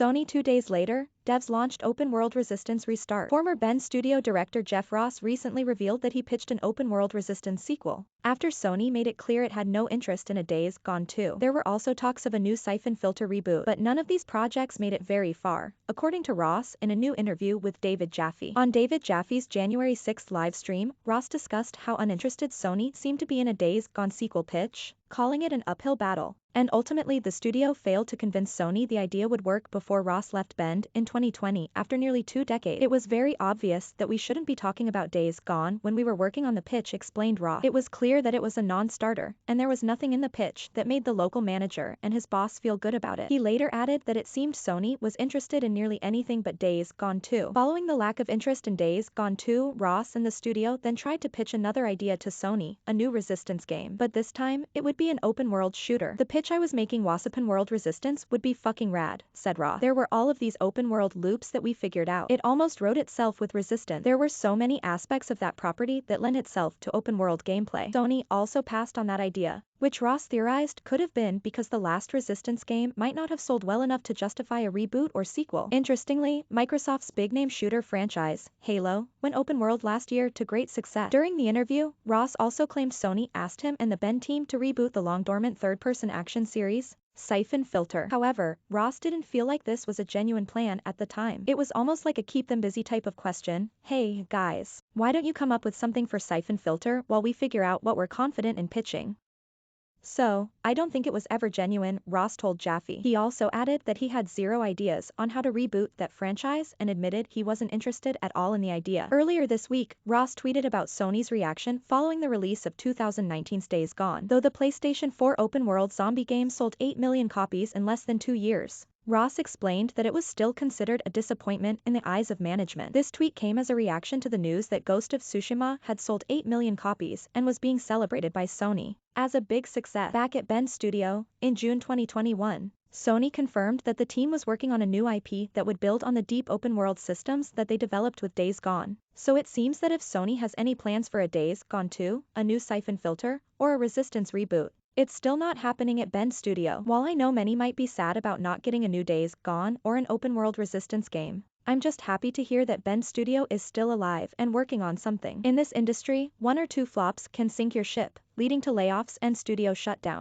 Sony 2 days later, devs launched Open World Resistance Restart. Former Bend Studio director Jeff Ross recently revealed that he pitched an Open World Resistance sequel, after Sony made it clear it had no interest in a Days Gone 2. There were also talks of a new Syphon Filter reboot, but none of these projects made it very far, according to Ross in a new interview with David Jaffe. On David Jaffe's January 6 live stream, Ross discussed how uninterested Sony seemed to be in a Days Gone sequel pitch, calling it an uphill battle. And ultimately the studio failed to convince Sony the idea would work before Ross left Bend in 2020 after nearly 2 decades. It was very obvious that we shouldn't be talking about Days Gone when we were working on the pitch, explained Ross. It was clear that it was a non-starter, and there was nothing in the pitch that made the local manager and his boss feel good about it. He later added that it seemed Sony was interested in nearly anything but Days Gone 2. Following the lack of interest in Days Gone 2, Ross and the studio then tried to pitch another idea to Sony, a new Resistance game. But this time, it would be an open-world shooter. The pitch I was making was Open World Resistance would be fucking rad, said Ross. There were all of these open-world loops that we figured out. It almost wrote itself with Resistance. There were so many aspects of that property that lent itself to open-world gameplay. Sony also passed on that idea, which Ross theorized could have been because the last Resistance game might not have sold well enough to justify a reboot or sequel. Interestingly, Microsoft's big-name shooter franchise, Halo, went open world last year to great success. During the interview, Ross also claimed Sony asked him and the Bend team to reboot the long-dormant third-person action series, Syphon Filter. However, Ross didn't feel like this was a genuine plan at the time. It was almost like a keep them busy type of question. Hey, guys, why don't you come up with something for Syphon Filter while we figure out what we're confident in pitching? So, I don't think it was ever genuine, Ross told Jaffe. He also added that he had zero ideas on how to reboot that franchise and admitted he wasn't interested at all in the idea. Earlier this week, Ross tweeted about Sony's reaction following the release of 2019's Days Gone. Though the PlayStation 4 open-world zombie game sold 8 million copies in less than 2 years, Ross explained that it was still considered a disappointment in the eyes of management. This tweet came as a reaction to the news that Ghost of Tsushima had sold 8 million copies and was being celebrated by Sony as a big success. Back at Bend Studio, in June 2021, Sony confirmed that the team was working on a new IP that would build on the deep open-world systems that they developed with Days Gone. So it seems that if Sony has any plans for a Days Gone 2, a new Syphon Filter, or a Resistance reboot, it's still not happening at Bend Studio. While I know many might be sad about not getting a new Days Gone or an open-world Resistance game, I'm just happy to hear that Bend Studio is still alive and working on something. In this industry, 1 or 2 flops can sink your ship, leading to layoffs and studio shutdown.